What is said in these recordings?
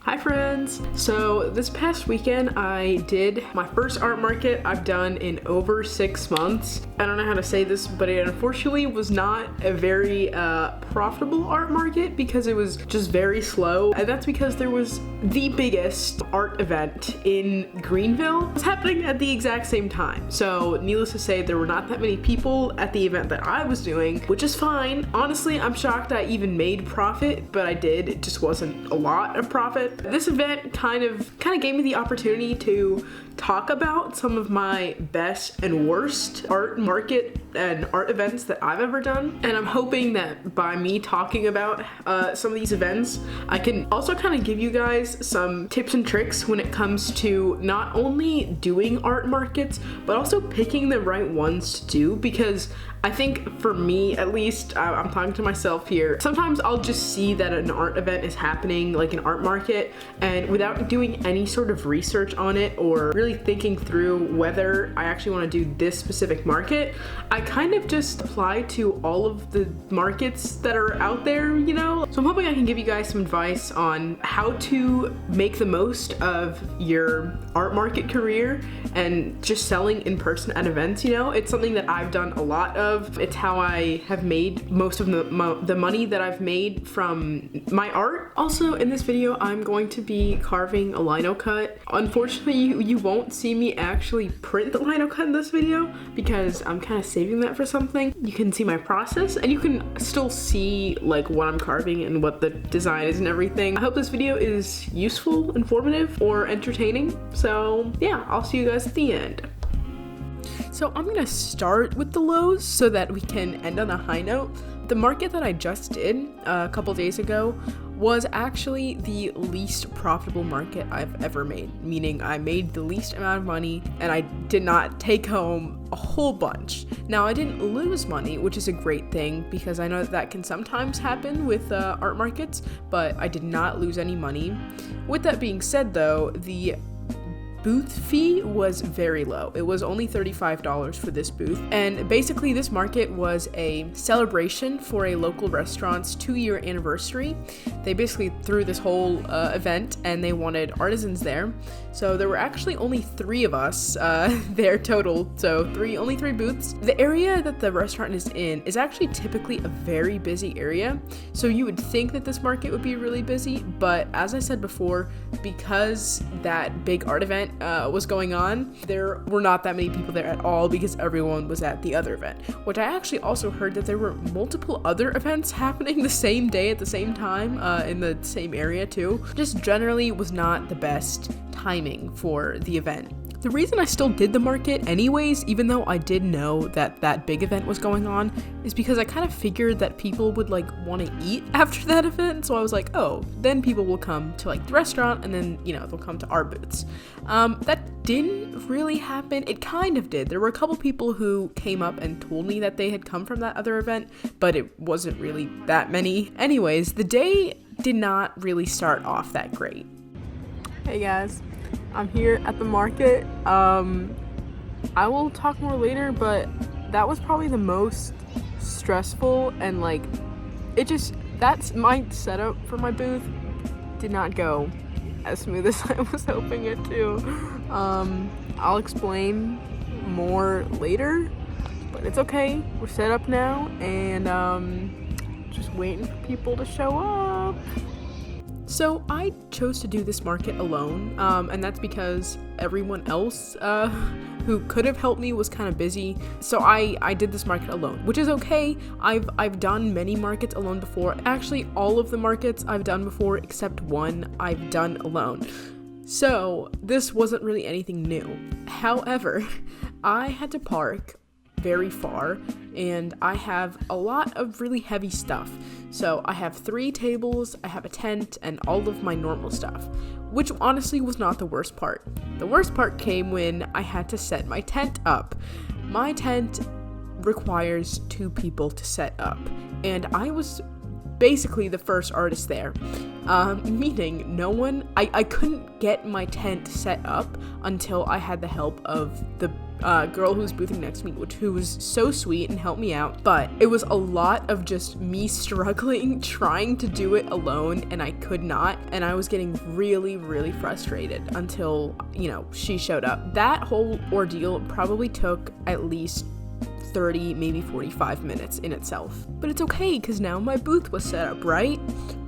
Hi friends! So this past weekend I did my first art market I've done in over 6 months. I don't know how to say this, but it unfortunately was not a very profitable art market because it was just very slow. And that's because there was the biggest art event in Greenville. It was happening at the exact same time. So needless to say, there were not that many people at the event that I was doing, which is fine. Honestly, I'm shocked I even made profit, but I did. It just wasn't a lot of profit. This event kind of gave me the opportunity to talk about some of my best and worst art market and art events that I've ever done. And I'm hoping that by me talking about some of these events, I can also kind of give you guys some tips and tricks when it comes to not only doing art markets, but also picking the right ones to do. Because I think for me, at least, I'm talking to myself here, sometimes I'll just see that an art event is happening, like an art market, and without doing any sort of research on it or really thinking through whether I actually want to do this specific market, I kind of just apply to all of the markets that are out there, you know? So I'm hoping I can give you guys some advice on how to make the most of your art market career and just selling in person at events, you know? It's something that I've done a lot of. It's how I have made most of the money that I've made from my art. Also, in this video, I'm going to be carving a lino cut. Unfortunately, you won't see me actually print the lino cut in this video because I'm kind of saving that for something. You can see my process and you can still see like what I'm carving and what the design is and everything. I hope this video is useful, informative, or entertaining. So yeah, I'll see you guys at the end. So I'm gonna start with the lows so that we can end on a high note. The market that I just did a couple days ago was actually the least profitable market I've ever made, meaning I made the least amount of money and I did not take home a whole bunch. Now, I didn't lose money, which is a great thing because I know that can sometimes happen with art markets, but I did not lose any money. With that being said though, the booth fee was very low. It was only $35 for this booth. And basically this market was a celebration for a local restaurant's 2-year anniversary. They basically threw this whole event and they wanted artisans there. So there were actually only 3 of us there total. So only 3 booths. The area that the restaurant is in is actually typically a very busy area. So you would think that this market would be really busy, but as I said before, because that big art event was going on, there were not that many people there at all because everyone was at the other event, which I actually also heard that there were multiple other events happening the same day at the same time in the same area too. Just generally was not the best timing for the event. The reason I still did the market anyways, even though I did know that that big event was going on, is because I kind of figured that people would like want to eat after that event. So I was like, oh, then people will come to like the restaurant and then, you know, they'll come to our booths. That didn't really happen. It kind of did. There were a couple people who came up and told me that they had come from that other event, but it wasn't really that many. Anyways, the day did not really start off that great. Hey guys. I'm here at the market. I will talk more later, but that was probably the most stressful and like that's my setup for my booth did not go as smooth as I was hoping it to. I'll explain more later, but it's okay. We're set up now and just waiting for people to show up. So I chose to do this market alone, and that's because everyone else who could have helped me was kind of busy. So I did this market alone, which is okay. I've done many markets alone before. Actually, all of the markets I've done before except one I've done alone. So this wasn't really anything new. However, I had to park very far and I have a lot of really heavy stuff. So I have 3 tables, I have a tent, and all of my normal stuff, which honestly was not the worst part. The worst part came when I had to set my tent up. My tent requires 2 people to set up, and I was basically the first artist there, meaning no one, I couldn't get my tent set up until I had the help of the girl who was boothing next to me, who was so sweet and helped me out, but it was a lot of just me struggling, trying to do it alone, and I could not, and I was getting really, really frustrated until, she showed up. That whole ordeal probably took at least 30, maybe 45 minutes in itself. But it's okay, because now my booth was set up, right?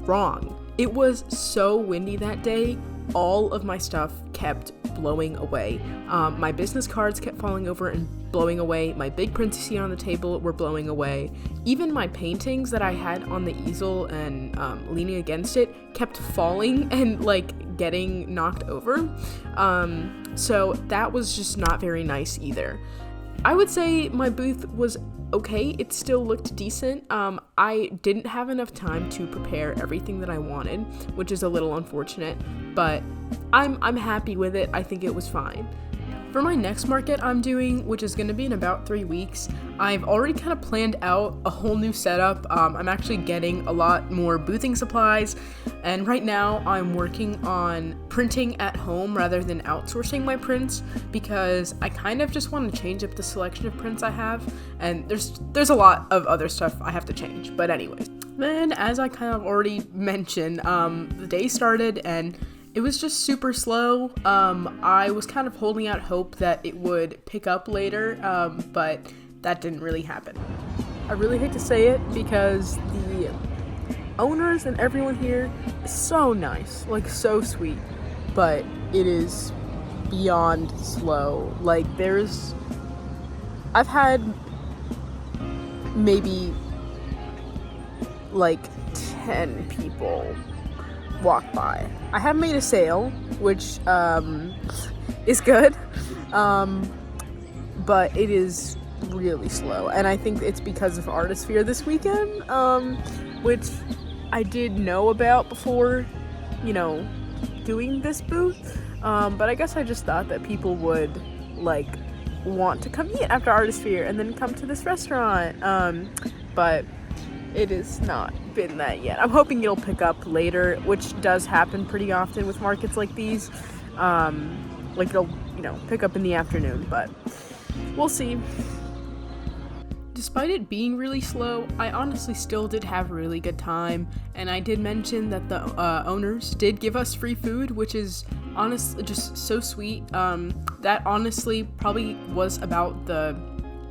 Wrong. It was so windy that day, all of my stuff kept blowing away. My business cards kept falling over and blowing away. My big prints you see on the table were blowing away. Even my paintings that I had on the easel and leaning against it kept falling and getting knocked over. So that was just not very nice either. I would say my booth was okay. It still looked decent. I didn't have enough time to prepare everything that I wanted, which is a little unfortunate, but I'm happy with it. I think it was fine. For my next market I'm doing, which is going to be in about 3 weeks, I've already kind of planned out a whole new setup. I'm actually getting a lot more boothing supplies, and right now I'm working on printing at home rather than outsourcing my prints, because I kind of just want to change up the selection of prints I have, and there's a lot of other stuff I have to change. But anyways, then as I kind of already mentioned, the day started and it was just super slow. I was kind of holding out hope that it would pick up later, but that didn't really happen. I really hate to say it because the owners and everyone here is so nice, so sweet, but it is beyond slow. I've had maybe 10 people walk by. I have made a sale, which is good, but it is really slow, and I think it's because of Artisphere this weekend, which I did know about before, doing this booth, but I guess I just thought that people would want to come eat after Artisphere and then come to this restaurant, but it has not been that yet. I'm hoping it'll pick up later, which does happen pretty often with markets like these. It'll, pick up in the afternoon, but we'll see. Despite it being really slow, I honestly still did have a really good time, and I did mention that the owners did give us free food, which is honestly just so sweet. That honestly probably was about the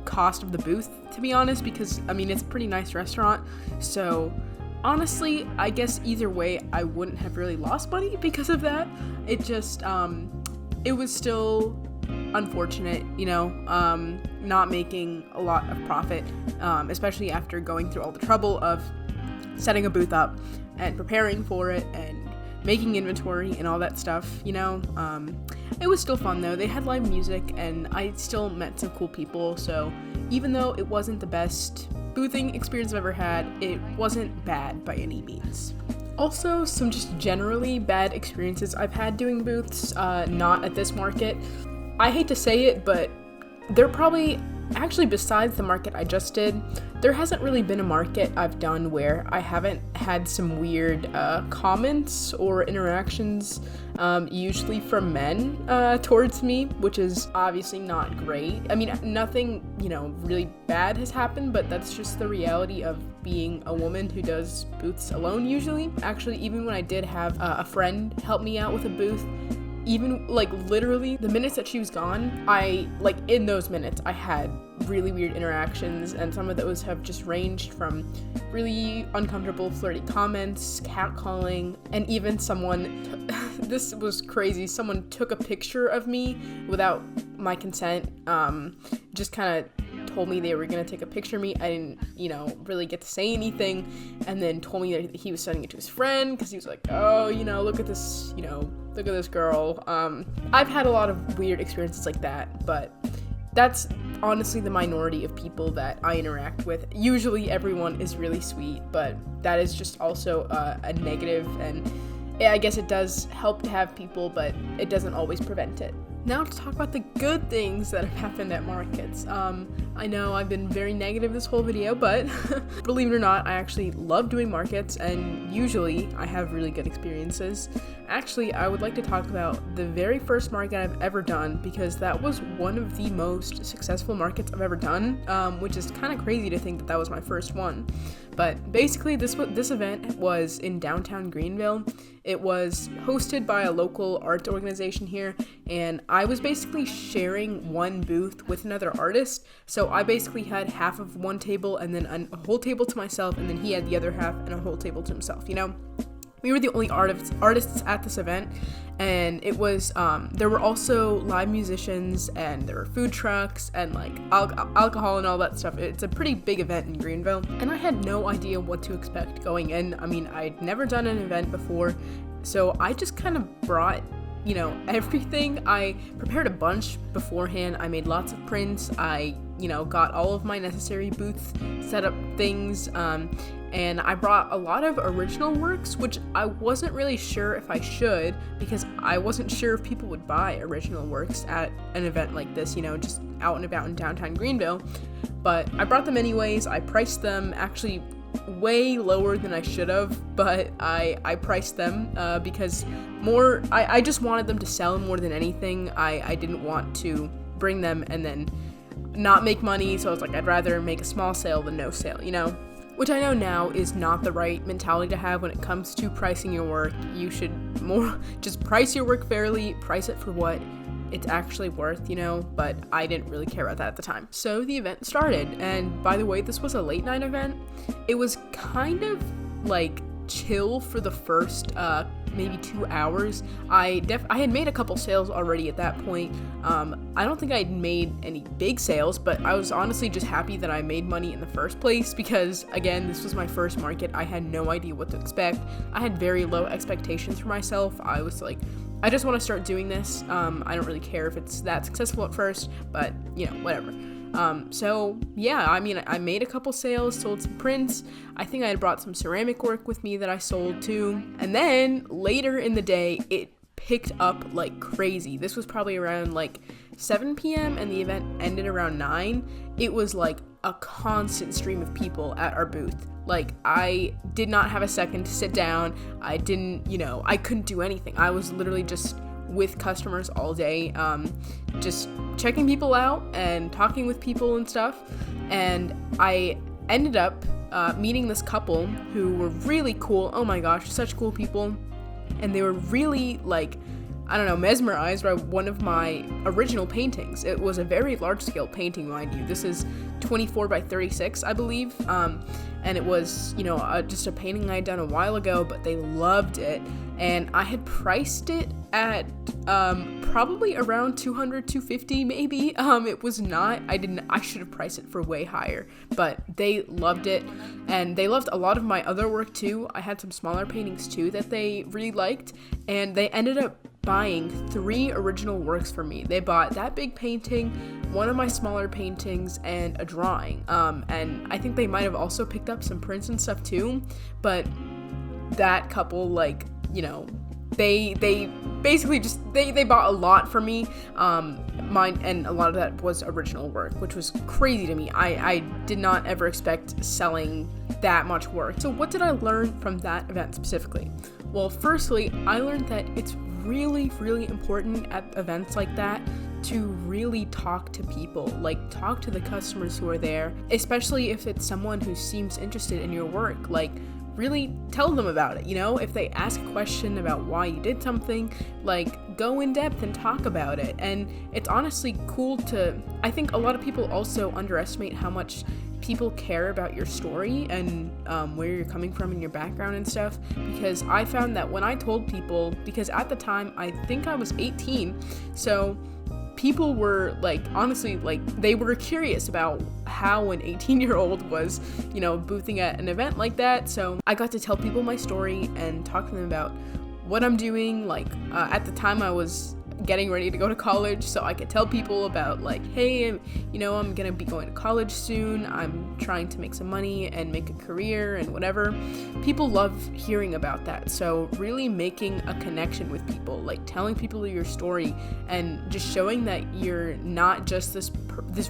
cost of the booth, to be honest, because it's a pretty nice restaurant, so honestly I guess either way I wouldn't have really lost money because of that. It just it was still unfortunate, not making a lot of profit, especially after going through all the trouble of setting a booth up and preparing for it and making inventory and all that stuff, It was still fun though. They had live music and I still met some cool people, so even though it wasn't the best boothing experience I've ever had, it wasn't bad by any means. Also, some just generally bad experiences I've had doing booths, not at this market. I hate to say it, but they're probably, actually besides the market I just did, there hasn't really been a market I've done where I haven't had some weird comments or interactions, usually from men towards me, which is obviously not great. Nothing, really bad has happened, but that's just the reality of being a woman who does booths alone usually. Actually, even when I did have a friend help me out with a booth, even literally the minutes that she was gone, in those minutes I had really weird interactions, and some of those have just ranged from really uncomfortable flirty comments, catcalling, and even someone this was crazy, someone took a picture of me without my consent, just kind of told me they were gonna take a picture of me. I didn't, really get to say anything, and then told me that he was sending it to his friend because he was like, oh, look at this, look at this girl. I've had a lot of weird experiences like that, but that's honestly the minority of people that I interact with. Usually everyone is really sweet, but that is just also a negative, and I guess it does help to have people, but it doesn't always prevent it. Now to talk about the good things that have happened at markets. I know I've been very negative this whole video, but believe it or not, I actually love doing markets, and usually I have really good experiences. actually, I would like to talk about the very first market I've ever done, because that was one of the most successful markets I've ever done, which is kind of crazy to think that that was my first one. But basically, this event was in downtown Greenville. It was hosted by a local arts organization here, and I was basically sharing one booth with another artist. So I basically had half of one table and then a whole table to myself, and then he had the other half and a whole table to himself, you know? We were the only artists at this event, and it was, there were also live musicians, and there were food trucks, and like alcohol and all that stuff. It's a pretty big event in Greenville, and I had no idea what to expect going in. I mean, I'd never done an event before, so I just kind of brought, you know, everything. I prepared a bunch beforehand. I made lots of prints. I, you know, got all of my necessary booth setup things, and I brought a lot of original works, which I wasn't really sure if I should, because I wasn't sure if people would buy original works at an event like this, you know, just out and about in downtown Greenville. But I brought them anyways. I priced them actually way lower than I should have, but I priced them because I just wanted them to sell more than anything. I didn't want to bring them and then not make money, so I was like, I'd rather make a small sale than no sale, you know? Which I know now is not the right mentality to have when it comes to pricing your work. You should just price your work fairly, price it for what it's actually worth, you know, but I didn't really care about that at the time. So the event started, and by the way, this was a late night event. It was kind of like chill for the first maybe 2 hours. I had made a couple sales already at that point. I don't think I'd made any big sales, but I was honestly just happy that I made money in the first place, because again, this was my first market. I had no idea what to expect. I had very low expectations for myself. I was like, I just want to start doing this. I don't really care if it's that successful at first, but you know, whatever. So yeah, I mean, I made a couple sales, sold some prints. I think I had brought some ceramic work with me that I sold too. And then later in the day, it picked up like crazy. This was probably around like 7 p.m. and the event ended around 9. It was like a constant stream of people at our booth. Like, I did not have a second to sit down. I didn't, you know, I couldn't do anything. I was literally just with customers all day, just checking people out and talking with people and stuff. And I ended up meeting this couple who were really cool. Oh my gosh, such cool people. And they were really, like, I don't know, mesmerized by one of my original paintings. It was a very large-scale painting, mind you. This is 24 by 36, I believe. And it was, you know, just a painting I had done a while ago, but they loved it. And I had priced it at probably around $200, $250 maybe. It was not, I should have priced it for way higher, but they loved it. And they loved a lot of my other work too. I had some smaller paintings too that they really liked, and they ended up buying 3 original works from me. They bought that big painting, one of my smaller paintings, and a drawing. And I think they might have also picked up some prints and stuff too, but that couple, like, you know, they basically just, they bought a lot from me, mine, and a lot of that was original work, which was crazy to me. I did not ever expect selling that much work. So what did I learn from that event specifically? Well, firstly, I learned that it's really, really important at events like that to really talk to people, like talk to the customers who are there, especially if it's someone who seems interested in your work. Like, really tell them about it, you know? If they ask a question about why you did something, like, go in depth and talk about it. And it's honestly cool to, I think a lot of people also underestimate how much people care about your story and where you're coming from and your background and stuff, because I found that when I told people, because at the time I think I was 18, so people were like, honestly, like, they were curious about how an 18-year-old was, you know, boothing at an event like that. So I got to tell people my story and talk to them about what I'm doing. Like, at the time I was getting ready to go to college, so I could tell people about, like, hey, you know, I'm gonna be going to college soon, I'm trying to make some money and make a career and whatever. People love hearing about that. So really making a connection with people, like telling people your story and just showing that you're not just this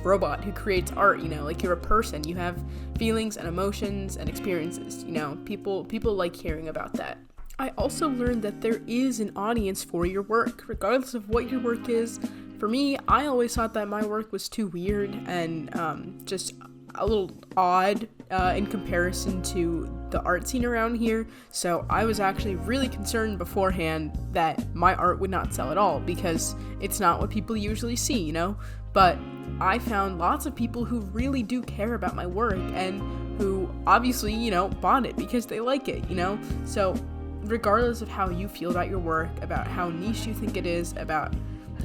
robot who creates art, you know, like, you're a person, you have feelings and emotions and experiences, you know. People like hearing about that. I also learned that there is an audience for your work, regardless of what your work is. For me, I always thought that my work was too weird and just a little odd in comparison to the art scene around here, so I was actually really concerned beforehand that my art would not sell at all because it's not what people usually see, you know? But I found lots of people who really do care about my work and who obviously, you know, bought it because they like it, you know? So regardless of how you feel about your work, about how niche you think it is, about,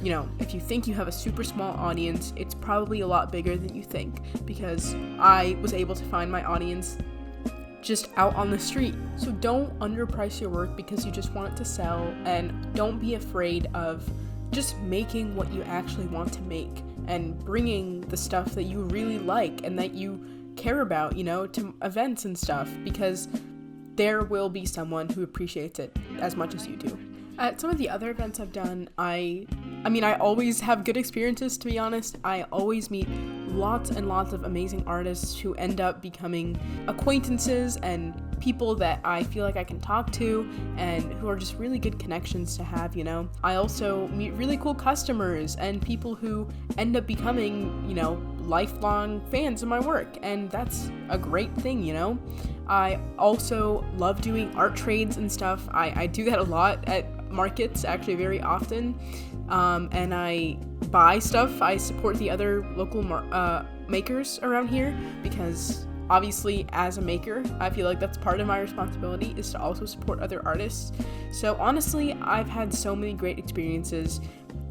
you know, if you think you have a super small audience, it's probably a lot bigger than you think, because I was able to find my audience just out on the street. So don't underprice your work because you just want it to sell, and don't be afraid of just making what you actually want to make and bringing the stuff that you really like and that you care about, you know, to events and stuff, because there will be someone who appreciates it as much as you do. At some of the other events I've done, I always have good experiences, to be honest. I always meet lots and lots of amazing artists who end up becoming acquaintances and people that I feel like I can talk to and who are just really good connections to have, you know. I also meet really cool customers and people who end up becoming, you know, lifelong fans of my work, and that's a great thing, you know. I also love doing art trades and stuff. I do that a lot at markets, actually very often, and I buy stuff. I support the other local makers around here because obviously as a maker, I feel like that's part of my responsibility is to also support other artists. So honestly, I've had so many great experiences.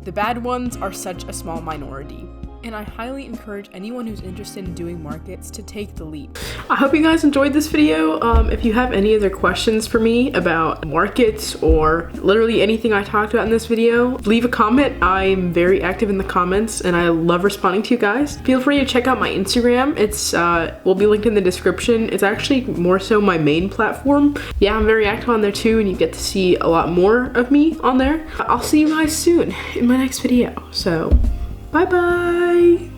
The bad ones are such a small minority. And I highly encourage anyone who's interested in doing markets to take the leap. I hope you guys enjoyed this video. If you have any other questions for me about markets or literally anything I talked about in this video, leave a comment. I'm very active in the comments and I love responding to you guys. Feel free to check out my Instagram. It's will be linked in the description. It's actually more so my main platform. Yeah, I'm very active on there too, and you get to see a lot more of me on there. I'll see you guys soon in my next video. So bye bye.